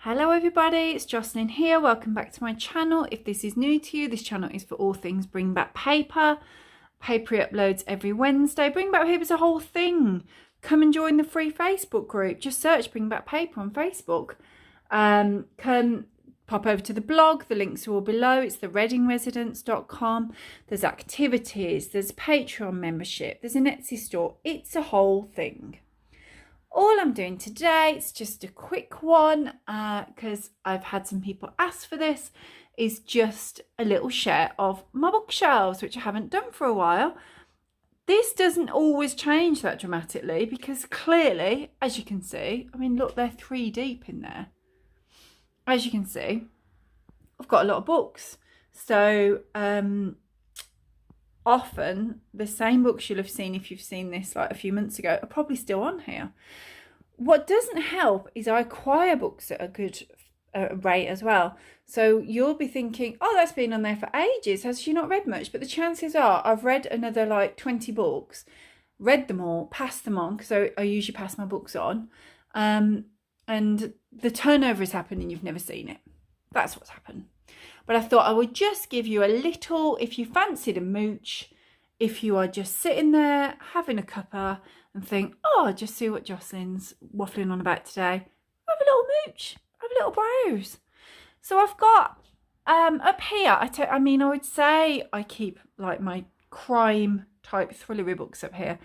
Hello everybody, it's Jocelyn here. Welcome back to my channel. If this is new to you, this channel is for all things Bring Back Paper. Papery uploads every Wednesday. Bring Back Paper is a whole thing. Come and join the free Facebook group. Just search Bring Back Paper on Facebook. Come pop over to the blog. The links are all below. It's thereadingresidence.com. There's activities. There's Patreon membership. There's an Etsy store. It's a whole thing. All I'm doing today, it's just a quick one because I've had some people ask for this, is just a little share of my bookshelves, which I haven't done for a while. This doesn't always change that dramatically because clearly, as you can see, I mean, look, they're 3 deep in there. As you can see, I've got a lot of books. So often the same books you'll have seen if you've seen this like a few months ago are probably still on here. What doesn't help is I acquire books at a good rate as well. So you'll be thinking, oh, that's been on there for ages. Has she not read much? But the chances are I've read another like 20 books, read them all, passed them on, because I usually pass my books on. And the turnover has happened and you've never seen it. That's what's happened. But I thought I would just give you a little, if you fancied a mooch, if you are just sitting there having a cuppa and think, oh, just see what Jocelyn's waffling on about today. Have a little mooch, have a little browse. So I've got up here, I would say I keep like my crime type thrillery books up here.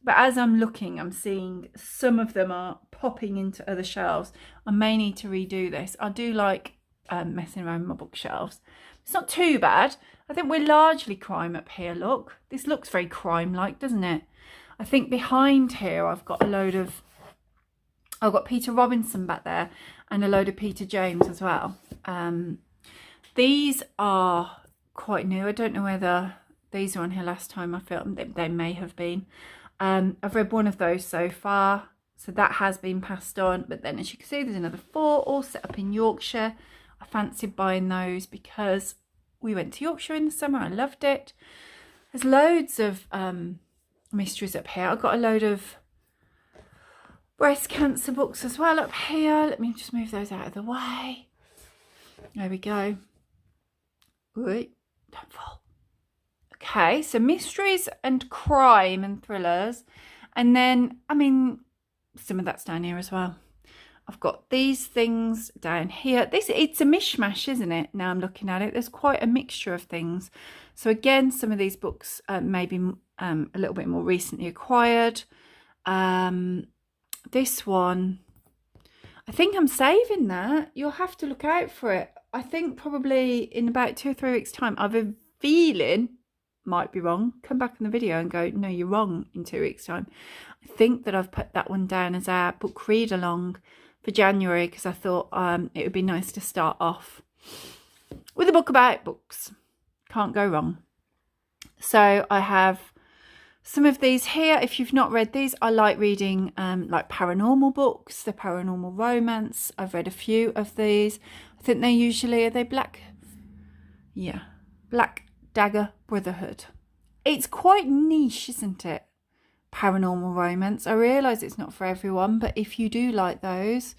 But as I'm looking, I'm seeing some of them are popping into other shelves. I may need to redo this. I do like messing around with my bookshelves. It's not too bad. I think we're largely crime up here. Look, this looks very crime-like, doesn't it? I think behind here I've got I've got Peter Robinson back there and a load of Peter James as well. These are quite new. I don't know whether these were on here last time I filmed. They may have been. I've read one of those so far, so that has been passed on. But then, as you can see, there's another 4 all set up in Yorkshire. I fancied buying those because we went to Yorkshire in the summer. I loved it. There's loads of mysteries up here. I've got a load of breast cancer books as well up here. Let me just move those out of the way. There we go. Wait, don't fall. Okay, so mysteries and crime and thrillers. And then, I mean, some of that's down here as well. I've got these things down here. It's a mishmash, isn't it? Now I'm looking at it. There's quite a mixture of things. So again, some of these books maybe a little bit more recently acquired. This one, I think I'm saving that. You'll have to look out for it. I think probably in about 2 or 3 weeks' time. I've a feeling, might be wrong. Come back in the video and go, no, you're wrong in 2 weeks' time. I think that I've put that one down as our book read along for January because I thought it would be nice to start off with a book about books. Can't go wrong. So I have some of these here. If you've not read these, I like reading like paranormal books, the paranormal romance. I've read a few of these. I think they usually, are they black? Yeah, Black Dagger Brotherhood. It's quite niche, isn't it? Paranormal romance. I realise it's not for everyone, but if you do like those,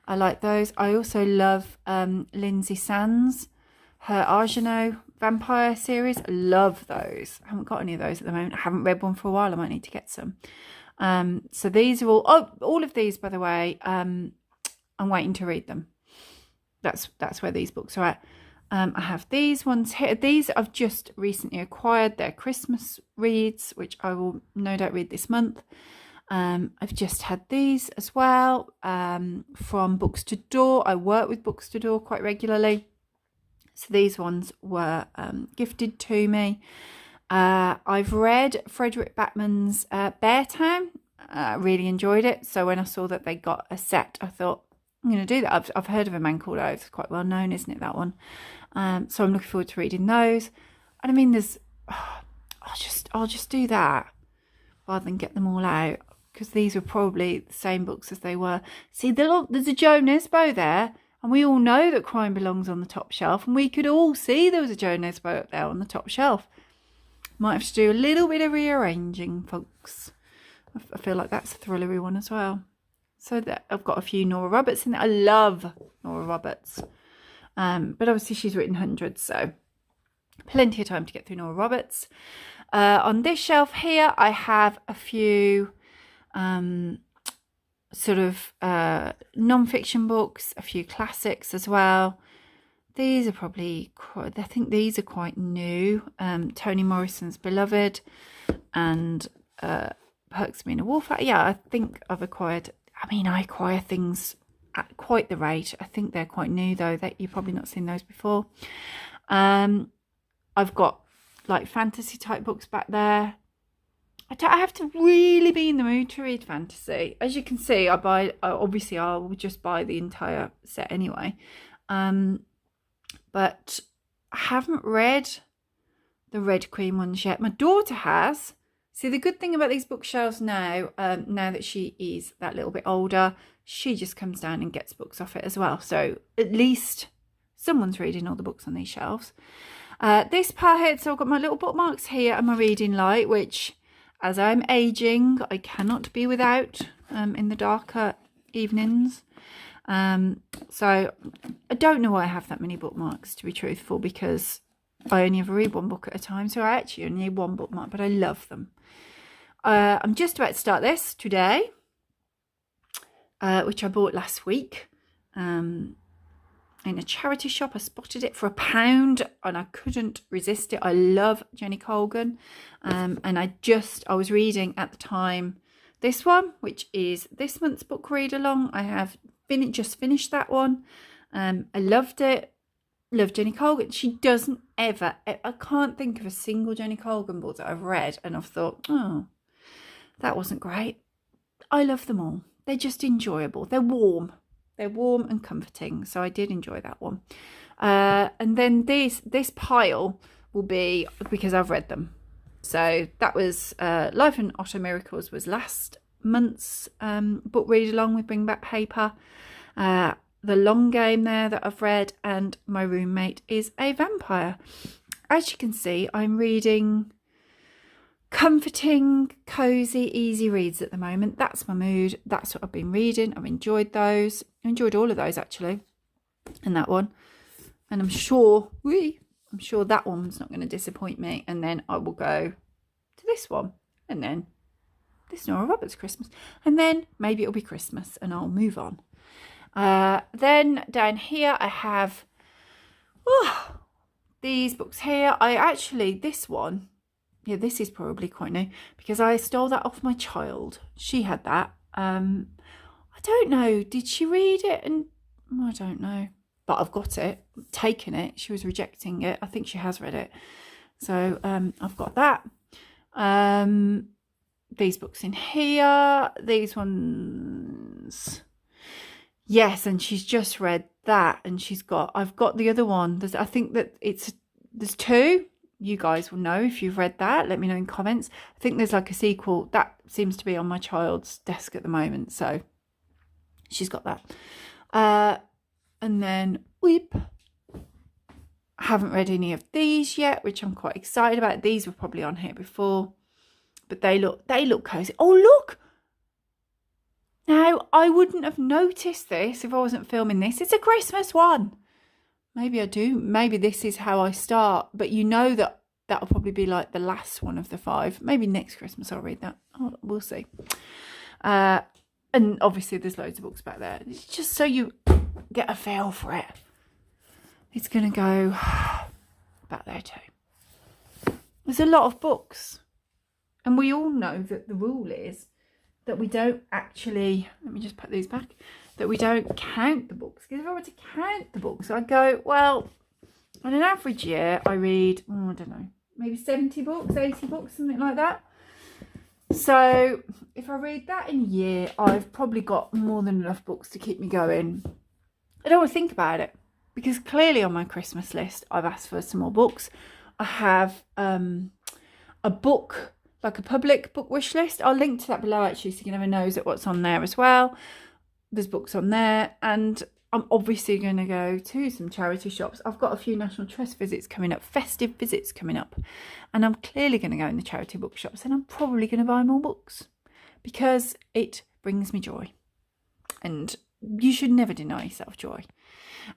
I like those. I also love Lindsay Sands, her Argenau vampire series. I love those. I haven't got any of those at the moment. I haven't read one for a while. I might need to get some. So these are all of these, by the way, I'm waiting to read them. That's where these books are at. I have these ones here. These I've just recently acquired. They're Christmas reads, which I will no doubt read this month. I've just had these as well from Books to Door. I work with Books to Door quite regularly. So these ones were gifted to me. I've read Frederick Backman's Beartown. Really enjoyed it. So when I saw that they got a set, I thought, I'm going to do that. I've heard of a man called Oath. It's quite well known, isn't it, that one? So I'm looking forward to reading those. And I mean, I'll just do that rather than get them all out because these were probably the same books as they were. See, there's a Joe Nesbo there, and we all know that crime belongs on the top shelf, and we could all see there was a Joe Nesbo up there on the top shelf. Might have to do a little bit of rearranging, folks. I feel like that's a thrillery one as well. So that I've got a few Nora Roberts in there. I love Nora Roberts. But obviously she's written hundreds, so plenty of time to get through Nora Roberts. On this shelf here, I have a few sort of non-fiction books, a few classics as well. These are probably quite, I think these are quite new. Toni Morrison's Beloved and Perks of Being a Wallflower. Yeah, I think I've acquired, I acquire things at quite the rate. I think they're quite new though, that you've probably not seen those before. I've got like fantasy type books back there. I have to really be in the mood to read fantasy. As you can see, obviously I'll just buy the entire set anyway. But I haven't read the Red Queen ones yet. My daughter has. See, the good thing about these bookshelves now, now that she is that little bit older, she just comes down and gets books off it as well. So at least someone's reading all the books on these shelves. This part here, so I've got my little bookmarks here and my reading light, which as I'm aging, I cannot be without in the darker evenings. So I don't know why I have that many bookmarks, to be truthful, because I only ever read one book at a time. So I actually only need one bookmark, but I love them. I'm just about to start this today, which I bought last week in a charity shop. I spotted it for £1 and I couldn't resist it. I love Jenny Colgan. And I was reading at the time this one, which is this month's book read along. I have just finished that one. I loved it. Love Jenny Colgan. She doesn't ever, I can't think of a single Jenny Colgan book that I've read and I've thought, oh, that wasn't great. I love them all. They're just enjoyable. They're warm. They're warm and comforting. So I did enjoy that one. And then this pile will be because I've read them. So that was Life and Otter Miracles was last month's book read along with Bring Back Paper. The Long Game there that I've read, and My Roommate is a Vampire. As you can see, I'm reading comforting, cozy, easy reads at the moment. That's my mood. That's what I've been reading. I've enjoyed those. I enjoyed all of those actually, and that one. And I'm sure that one's not going to disappoint me. And then I will go to this one, and then this Nora Roberts Christmas, and then maybe it'll be Christmas, and I'll move on. Then down here I have these books here. This one, yeah, this is probably quite new because I stole that off my child. She had that. I don't know, did she read it? And I don't know, but I've got it, taken it. She was rejecting it. I think she has read it, so I've got that. These books in here, these ones. Yes, and she's just read that, and I've got the other one. I think that there's two. You guys will know if you've read that. Let me know in comments. I think there's like a sequel that seems to be on my child's desk at the moment, so she's got that. And then I haven't read any of these yet, which I'm quite excited about. These were probably on here before, but they look cozy. Oh, look! Now, I wouldn't have noticed this if I wasn't filming this. It's a Christmas one. Maybe I do. Maybe this is how I start. But you know that that'll probably be like the last one of the 5. Maybe next Christmas I'll read that. We'll see. And obviously there's loads of books back there. It's just so you get a feel for it. It's going to go back there too. There's a lot of books. And we all know that the rule is that we don't actually, let me just put these back, that we don't count the books. Because if I were to count the books, I'd go, well, on an average year, I read, I don't know, maybe 70 books, 80 books, something like that. So if I read that in a year, I've probably got more than enough books to keep me going. I don't want to think about it, because clearly on my Christmas list, I've asked for some more books. I have a book, like a public book wish list. I'll link to that below actually, so you can have a nose at what's on there as well. There's books on there, and I'm obviously going to go to some charity shops. I've got a few National Trust visits coming up, festive visits coming up, and I'm clearly going to go in the charity bookshops, and I'm probably going to buy more books because it brings me joy. And you should never deny yourself joy.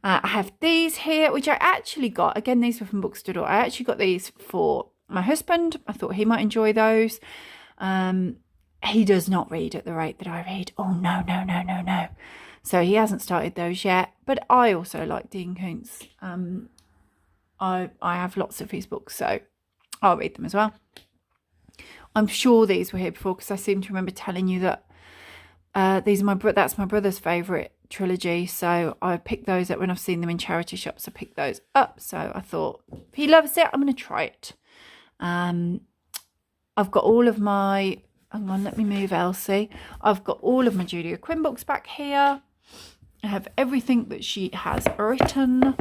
I have these here, which I actually got. Again, these were from Bookstore. I actually got these for my husband. I thought he might enjoy those. He does not read at the rate that I read. Oh, no. So he hasn't started those yet. But I also like Dean Koontz. I have lots of his books, so I'll read them as well. I'm sure these were here before because I seem to remember telling you that that's my brother's favourite trilogy. So I picked those up when I've seen them in charity shops. I picked those up. So I thought, if he loves it, I'm going to try it. I've got all of my... Hang on, let me move Elsie. I've got all of my Julia Quinn books back here. I have everything that she has written.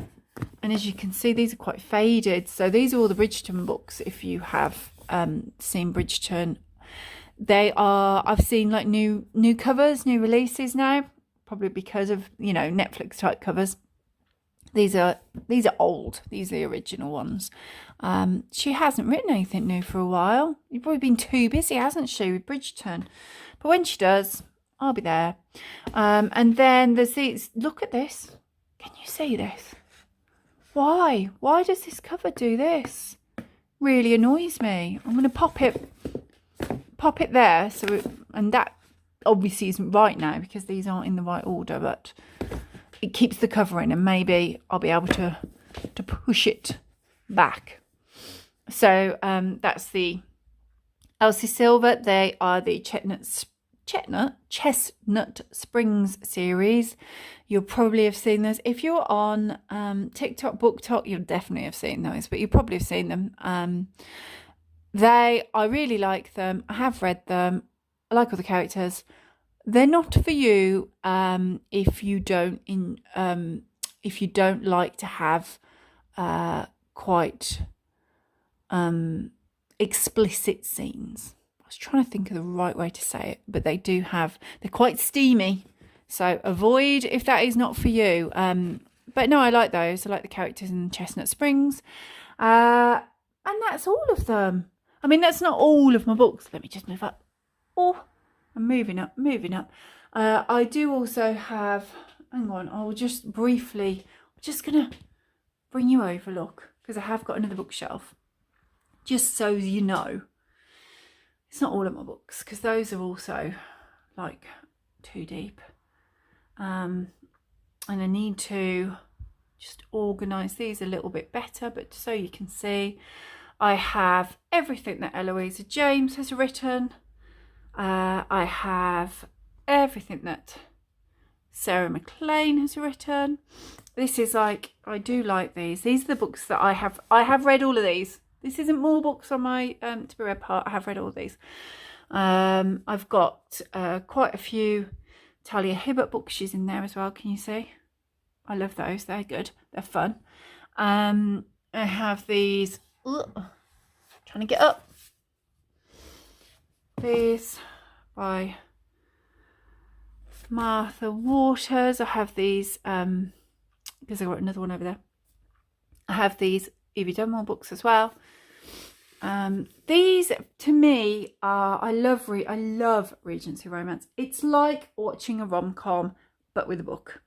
And as you can see, these are quite faded. So these are all the Bridgerton books, if you have seen Bridgerton. They are... I've seen like new covers, new releases now. Probably because of, you know, Netflix type covers. These are old. These are the original ones. She hasn't written anything new for a while. You've probably been too busy, hasn't she, with Bridgerton? But when she does, I'll be there. And then there's these. Look at this. Can you see this? Why? Why does this cover do this? Really annoys me. I'm going to pop it there. And that obviously isn't right now because these aren't in the right order, but it keeps the cover in, and maybe I'll be able to push it back. So that's the Elsie Silver. They are the Chestnut Springs series. You'll probably have seen those. If you're on TikTok, BookTok, you'll definitely have seen those, but you probably have seen them. I really like them. I have read them. I like all the characters. They're not for you if you don't like to have quite explicit scenes. I was trying to think of the right way to say it, but they're quite steamy. So avoid if that is not for you. But no, I like those. I like the characters in Chestnut Springs. And that's all of them. I mean, that's not all of my books. Let me just move up. Oh, I'm moving up. I do also have, hang on, I'll just briefly, I'm just going to bring you over, look, because I have got another bookshelf. Just so you know. It's not all of my books, because those are also, like, too deep. And I need to just organise these a little bit better, but so you can see, I have everything that Eloisa James has written. I have everything that Sarah MacLean has written. This is like, I do like these. These are the books that I have read all of these. This isn't more books on my to be read part. I have read all of these. I've got quite a few Talia Hibbert books. She's in there as well. Can you see? I love those. They're good. They're fun. I have these. Trying to get up. These by Martha Waters. I have these because I've got another one over there. I have these Evie Dunmore books as well. These to me are, I love Regency romance. It's like watching a rom-com but with a book.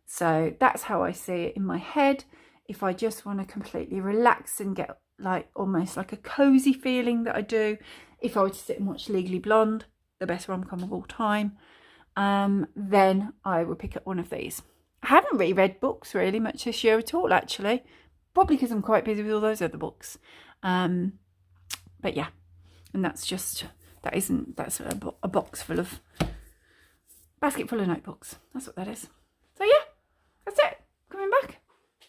So that's how I see it in my head. If I just want to completely relax and get like almost like a cozy feeling that I do. If I were to sit and watch Legally Blonde, the best rom-com of all time, then I would pick up one of these. I haven't reread books really much this year at all, actually. Probably because I'm quite busy with all those other books. But yeah, and that's a box full of, basket full of notebooks. That's what that is. So yeah, that's it. Coming back.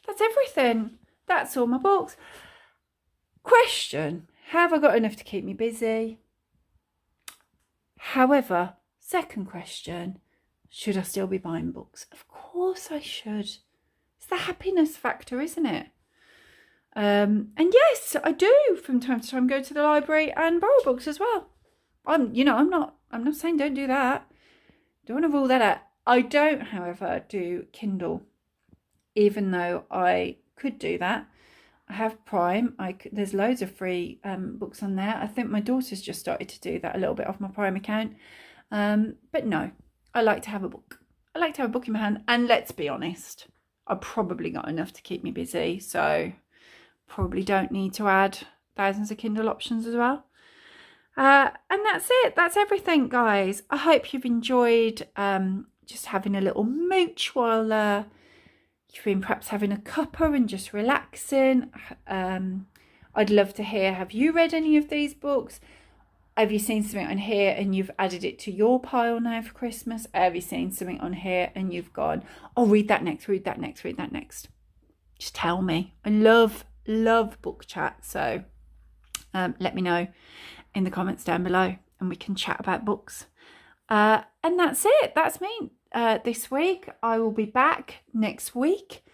That's everything. That's all my books. Question. Have I got enough to keep me busy? However, second question, should I still be buying books? Of course I should. It's the happiness factor, isn't it? And yes, I do from time to time go to the library and borrow books as well. I'm not saying don't do that. Don't want to rule that out. I don't, however, do Kindle, even though I could do that. I have Prime. There's loads of free books on there. I think my daughter's just started to do that a little bit off my Prime account. But no, I like to have a book. I like to have a book in my hand. And let's be honest, I've probably got enough to keep me busy. So probably don't need to add thousands of Kindle options as well. And that's it. That's everything, guys. I hope you've enjoyed just having a little mooch while you've been perhaps having a cuppa and just relaxing. I'd love to hear, have you read any of these books? Have you seen something on here and you've added it to your pile now for Christmas? Have you seen something on here and you've gone, oh, read that next, read that next, read that next? Just tell me. I love book chat. So let me know in the comments down below and we can chat about books. And that's it. That's me this week. I will be back next week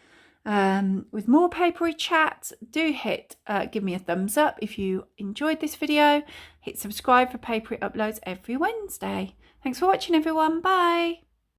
with more papery chat. Do give me a thumbs up if you enjoyed this video. Hit subscribe for papery uploads every Wednesday. Thanks for watching, everyone. Bye.